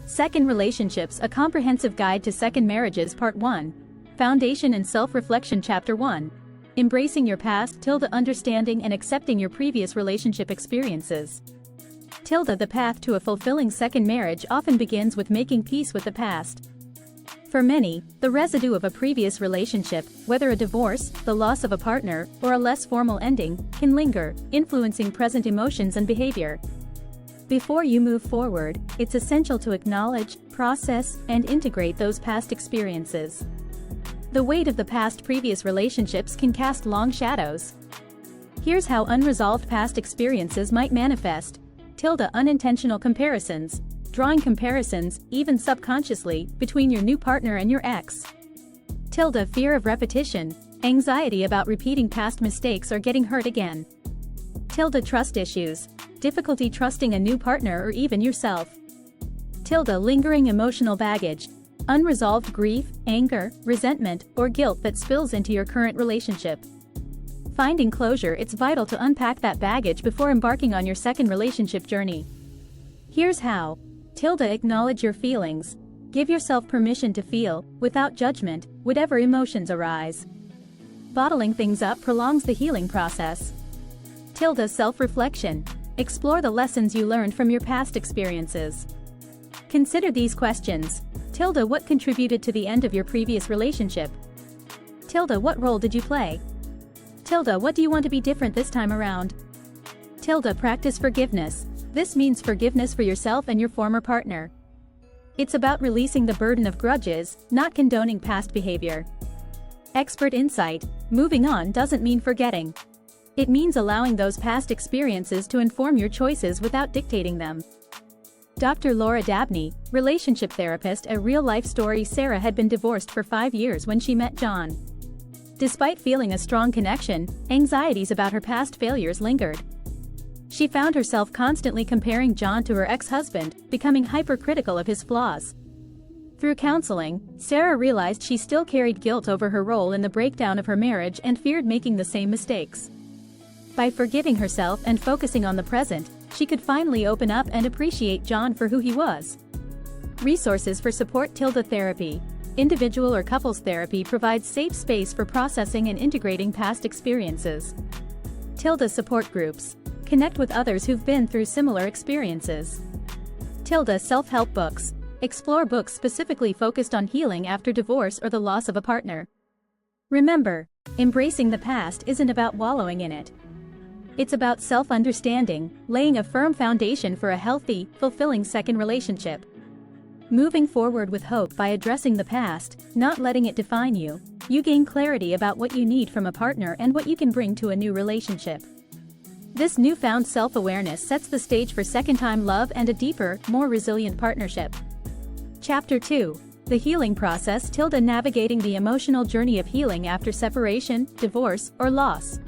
Second Relationships, a comprehensive guide to second marriages, Part 1. Foundation and Self-Reflection, Chapter 1. Embracing your past, understanding and accepting your previous relationship experiences. The path to a fulfilling second marriage often begins with making peace with the past. For many, the residue of a previous relationship, whether a divorce, the loss of a partner, or a less formal ending, can linger, influencing present emotions and behavior. Before you move forward, it's essential to acknowledge, process, and integrate those past experiences. The weight of the past previous relationships can cast long shadows. Here's how unresolved past experiences might manifest. Unintentional comparisons. Drawing comparisons, even subconsciously, between your new partner and your ex. Fear of repetition. Anxiety about repeating past mistakes or getting hurt again. Trust issues. Difficulty trusting a new partner or even yourself. Lingering emotional baggage. Unresolved grief, anger, resentment, or guilt that spills into your current relationship. Finding closure. It's vital to unpack that baggage before embarking on your second relationship journey. Here's how. Acknowledge your feelings. Give yourself permission to feel, without judgment, whatever emotions arise. Bottling things up prolongs the healing process. Self-reflection. Explore the lessons you learned from your past experiences. Consider these questions. What contributed to the end of your previous relationship? What role did you play? What do you want to be different this time around? Practice forgiveness. This means forgiveness for yourself and your former partner. It's about releasing the burden of grudges, not condoning past behavior. Expert insight. Moving on doesn't mean forgetting. It means allowing those past experiences to inform your choices without dictating them. Dr. Laura Dabney, relationship therapist. A real-life story. Sarah had been divorced for 5 years when she met John. Despite feeling a strong connection, anxieties about her past failures lingered. She found herself constantly comparing John to her ex-husband, becoming hypercritical of his flaws. Through counseling, Sarah realized she still carried guilt over her role in the breakdown of her marriage and feared making the same mistakes. By forgiving herself and focusing on the present, she could finally open up and appreciate John for who he was. Resources for support. Therapy. Individual or couples therapy provides safe space for processing and integrating past experiences. Support groups. Connect with others who've been through similar experiences. Self-help books. Explore books specifically focused on healing after divorce or the loss of a partner. Remember, embracing the past isn't about wallowing in it. It's about self-understanding, laying a firm foundation for a healthy, fulfilling second relationship. Moving forward with hope. By addressing the past, not letting it define you, you gain clarity about what you need from a partner and what you can bring to a new relationship. This newfound self-awareness sets the stage for second-time love and a deeper, more resilient partnership. Chapter 2. The Healing Process. Navigating the emotional journey of healing after separation, divorce, or loss.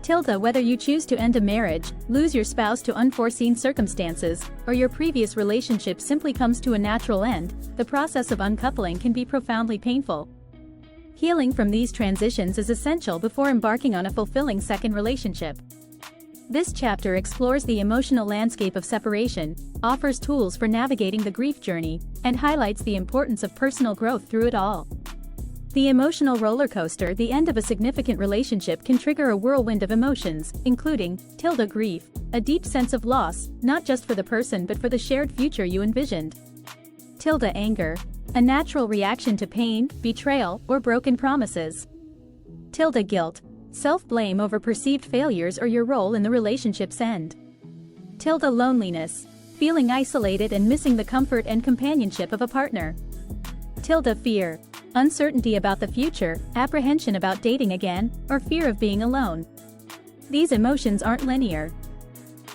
Whether you choose to end a marriage, lose your spouse to unforeseen circumstances, or your previous relationship simply comes to a natural end, the process of uncoupling can be profoundly painful. Healing from these transitions is essential before embarking on a fulfilling second relationship. This chapter explores the emotional landscape of separation, offers tools for navigating the grief journey, and highlights the importance of personal growth through it all. The emotional roller coaster. The end of a significant relationship can trigger a whirlwind of emotions, including grief, a deep sense of loss, not just for the person but for the shared future you envisioned. Anger, a natural reaction to pain, betrayal, or broken promises. Guilt, self-blame over perceived failures or your role in the relationship's end. Loneliness, feeling isolated and missing the comfort and companionship of a partner. Fear, uncertainty about the future, apprehension about dating again, or fear of being alone. These emotions aren't linear.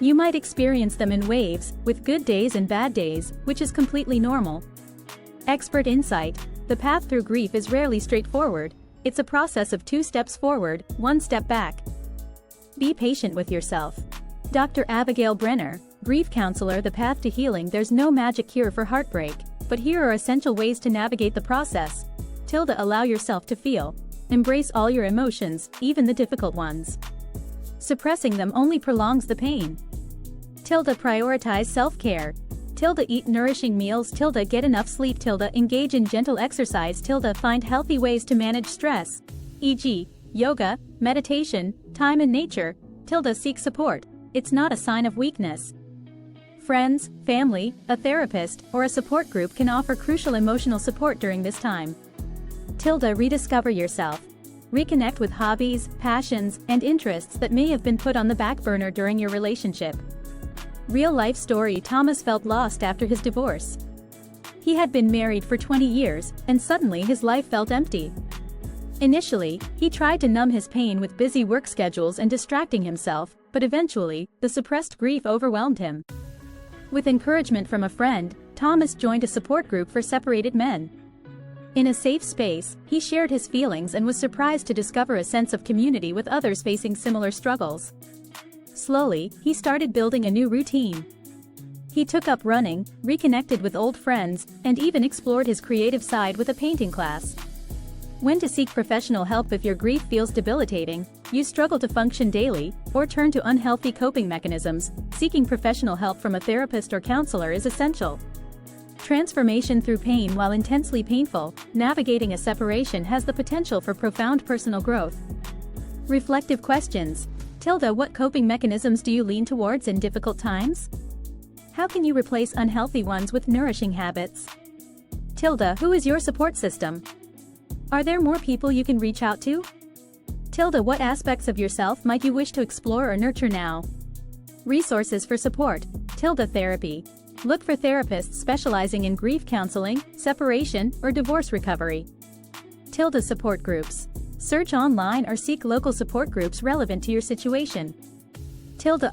You might experience them in waves, with good days and bad days, which is completely normal. Expert insight. The path through grief is rarely straightforward. It's a process of 2 steps forward, 1 step back. Be patient with yourself. Dr. Abigail Brenner, grief counselor. The path to healing. There's no magic cure for heartbreak, but here are essential ways to navigate the process. Allow yourself to feel. Embrace all your emotions, even the difficult ones. Suppressing them only prolongs the pain. Prioritize self-care. Eat nourishing meals. Get enough sleep. Engage in gentle exercise. Find healthy ways to manage stress, e.g., yoga, meditation, time in nature. Seek support. It's not a sign of weakness. Friends, family, a therapist, or a support group can offer crucial emotional support during this time. Rediscover yourself. Reconnect with hobbies, passions, and interests that may have been put on the back burner during your relationship. Real-life story. Thomas felt lost after his divorce. He had been married for 20 years, and suddenly his life felt empty. Initially, he tried to numb his pain with busy work schedules and distracting himself, but eventually, the suppressed grief overwhelmed him. With encouragement from a friend, Thomas joined a support group for separated men. In a safe space, he shared his feelings and was surprised to discover a sense of community with others facing similar struggles. Slowly, he started building a new routine. He took up running, reconnected with old friends, and even explored his creative side with a painting class. When to seek professional help if your grief feels debilitating, you struggle to function daily, or turn to unhealthy coping mechanisms, seeking professional help from a therapist or counselor is essential. Transformation through pain. While intensely painful, navigating a separation has the potential for profound personal growth. Reflective questions. What coping mechanisms do you lean towards in difficult times? How can you replace unhealthy ones with nourishing habits? Who is your support system? Are there more people you can reach out to? What aspects of yourself might you wish to explore or nurture now? Resources for support. Therapy. Look for therapists specializing in grief counseling, separation, or divorce recovery. Support groups. Search online or seek local support groups relevant to your situation.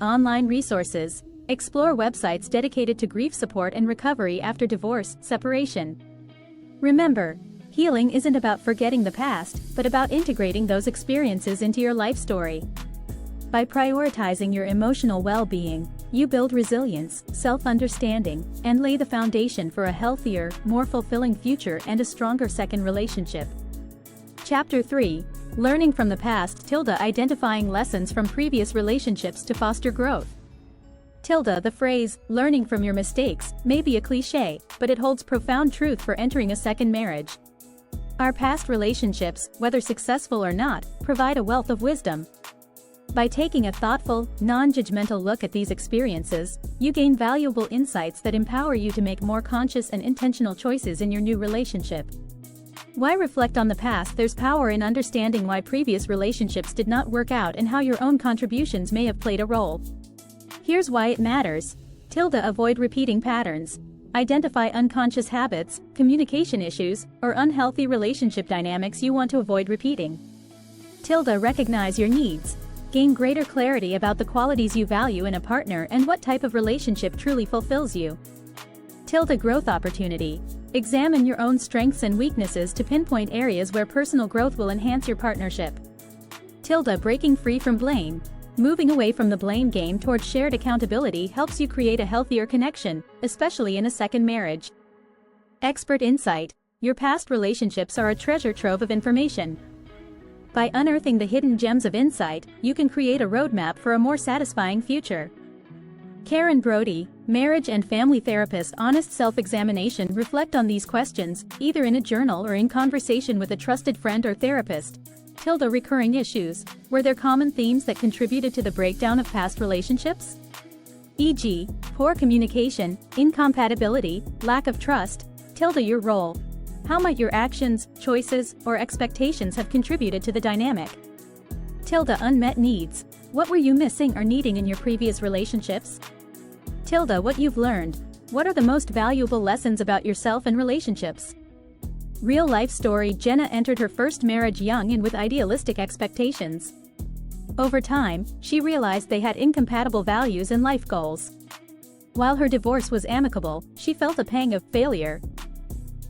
Online resources. Explore websites dedicated to grief support and recovery after divorce, separation. Remember, healing isn't about forgetting the past, but about integrating those experiences into your life story. By prioritizing your emotional well-being, you build resilience, self-understanding, and lay the foundation for a healthier, more fulfilling future and a stronger second relationship. Chapter 3. Learning from the past. Identifying lessons from previous relationships to foster growth. The phrase, learning from your mistakes, may be a cliché, but it holds profound truth for entering a second marriage. Our past relationships, whether successful or not, provide a wealth of wisdom. By taking a thoughtful, non-judgmental look at these experiences, you gain valuable insights that empower you to make more conscious and intentional choices in your new relationship. Why reflect on the past? There's power in understanding why previous relationships did not work out and how your own contributions may have played a role. Here's why it matters. Avoid repeating patterns. Identify unconscious habits, communication issues, or unhealthy relationship dynamics you want to avoid repeating. Recognize your needs. Gain greater clarity about the qualities you value in a partner and what type of relationship truly fulfills you. Growth opportunity. Examine your own strengths and weaknesses to pinpoint areas where personal growth will enhance your partnership. Breaking free from blame. Moving away from the blame game towards shared accountability helps you create a healthier connection, especially in a second marriage. Expert insight. Your past relationships are a treasure trove of information. By unearthing the hidden gems of insight, you can create a roadmap for a more satisfying future. Karen Brody, marriage and family therapist. Honest self-examination. Reflect on these questions, either in a journal or in conversation with a trusted friend or therapist. Recurring issues. Were there common themes that contributed to the breakdown of past relationships? E.g., poor communication, incompatibility, lack of trust. Your role. How might your actions, choices, or expectations have contributed to the dynamic? Unmet needs. What were you missing or needing in your previous relationships? What you've learned. What are the most valuable lessons about yourself and relationships? Real-life story. Jenna entered her first marriage young and with idealistic expectations. Over time, she realized they had incompatible values and life goals. While her divorce was amicable, she felt a pang of failure.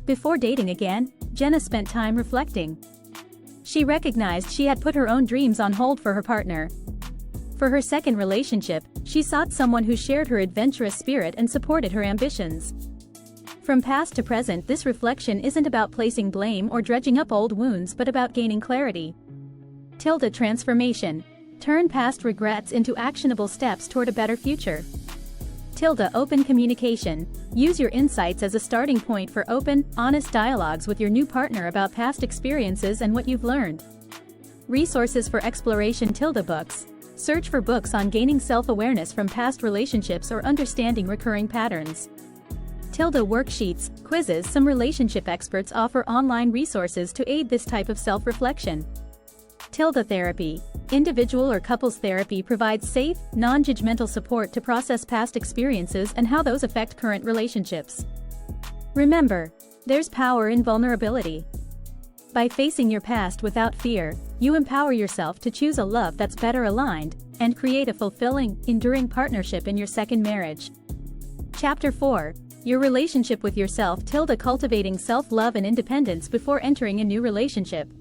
Before dating again, Jenna spent time reflecting. She recognized she had put her own dreams on hold for her partner. For her second relationship, she sought someone who shared her adventurous spirit and supported her ambitions. From past to present, this reflection isn't about placing blame or dredging up old wounds but about gaining clarity. Transformation. Turn past regrets into actionable steps toward a better future. Open communication. Use your insights as a starting point for open, honest dialogues with your new partner about past experiences and what you've learned. Resources for exploration. Books. Search for books on gaining self-awareness from past relationships or understanding recurring patterns. Worksheets, quizzes. Some relationship experts offer online resources to aid this type of self-reflection. Therapy. Individual or couples therapy provides safe, non-judgmental support to process past experiences and how those affect current relationships. Remember, there's power in vulnerability. By facing your past without fear, you empower yourself to choose a love that's better aligned and create a fulfilling, enduring partnership in your second marriage. Chapter 4. Your relationship with yourself. Cultivating self-love and independence before entering a new relationship.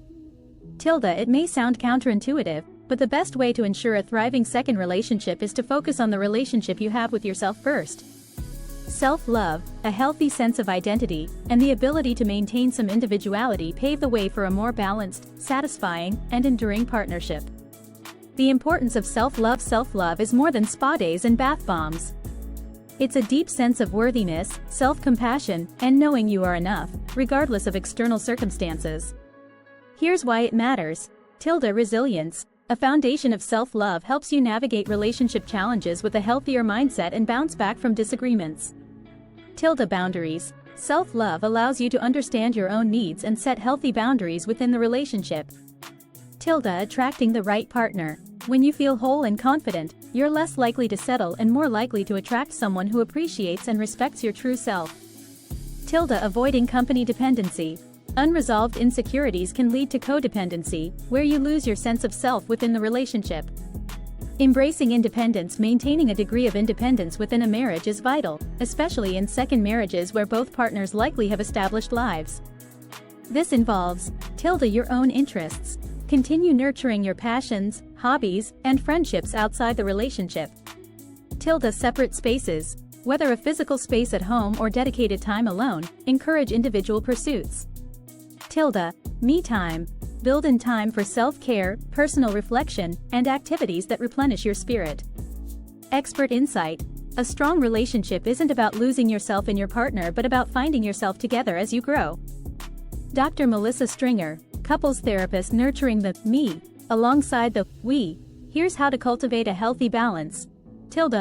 It may sound counterintuitive, but the best way to ensure a thriving second relationship is to focus on the relationship you have with yourself first. Self-love, a healthy sense of identity, and the ability to maintain some individuality pave the way for a more balanced, satisfying, and enduring partnership. The importance of self-love. Self-love is more than spa days and bath bombs. It's a deep sense of worthiness, self-compassion, and knowing you are enough, regardless of external circumstances. Here's why it matters. Resilience. A foundation of self-love helps you navigate relationship challenges with a healthier mindset and bounce back from disagreements. Boundaries. Self-love allows you to understand your own needs and set healthy boundaries within the relationship. Attracting the right partner. When you feel whole and confident, you're less likely to settle and more likely to attract someone who appreciates and respects your true self. Avoiding company dependency. Unresolved insecurities can lead to codependency, where you lose your sense of self within the relationship. Embracing independence. Maintaining a degree of independence within a marriage is vital, especially in second marriages where both partners likely have established lives. This involves your own interests. Continue nurturing your passions, hobbies, and friendships outside the relationship. Separate spaces. Whether a physical space at home or dedicated time alone, encourage individual pursuits. Me time. Build in time for self-care, personal reflection, and activities that replenish your spirit. Expert insight. A strong relationship isn't about losing yourself in your partner but about finding yourself together as you grow. Dr. Melissa Stringer, couples therapist, nurturing the me alongside the we. Here's how to cultivate a healthy balance.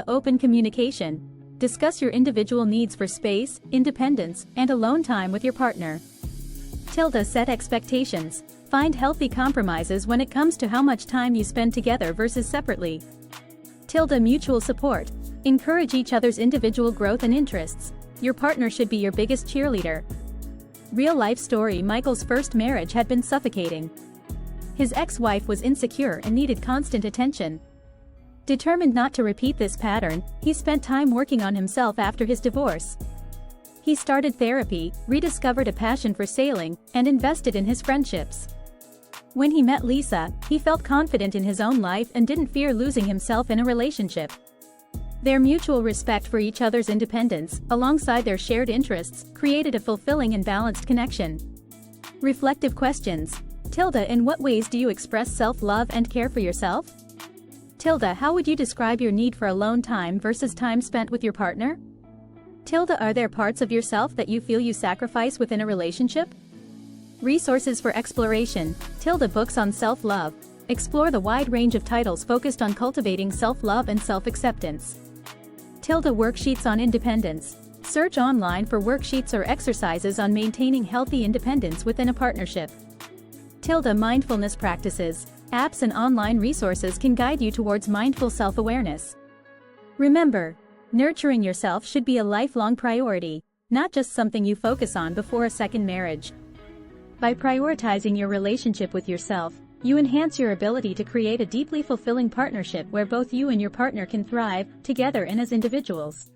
Open communication. Discuss your individual needs for space, independence, and alone time with your partner. Set expectations. Find healthy compromises when it comes to how much time you spend together versus separately. Mutual support. Encourage each other's individual growth and interests. Your partner should be your biggest cheerleader. Real-life story. Michael's first marriage had been suffocating. His ex-wife was insecure and needed constant attention. Determined not to repeat this pattern, he spent time working on himself after his divorce. He started therapy, rediscovered a passion for sailing, and invested in his friendships. When he met Lisa, he felt confident in his own life and didn't fear losing himself in a relationship. Their mutual respect for each other's independence, alongside their shared interests, created a fulfilling and balanced connection. Reflective questions. In what ways do you express self-love and care for yourself? How would you describe your need for alone time versus time spent with your partner? Are there parts of yourself that you feel you sacrifice within a relationship? Resources for exploration. Books on self-love. Explore the wide range of titles focused on cultivating self-love and self-acceptance. Worksheets on independence. Search online for worksheets or exercises on maintaining healthy independence within a partnership. Mindfulness practices. Apps and online resources can guide you towards mindful self-awareness. Remember, nurturing yourself should be a lifelong priority, not just something you focus on before a second marriage. By prioritizing your relationship with yourself, you enhance your ability to create a deeply fulfilling partnership where both you and your partner can thrive together and as individuals.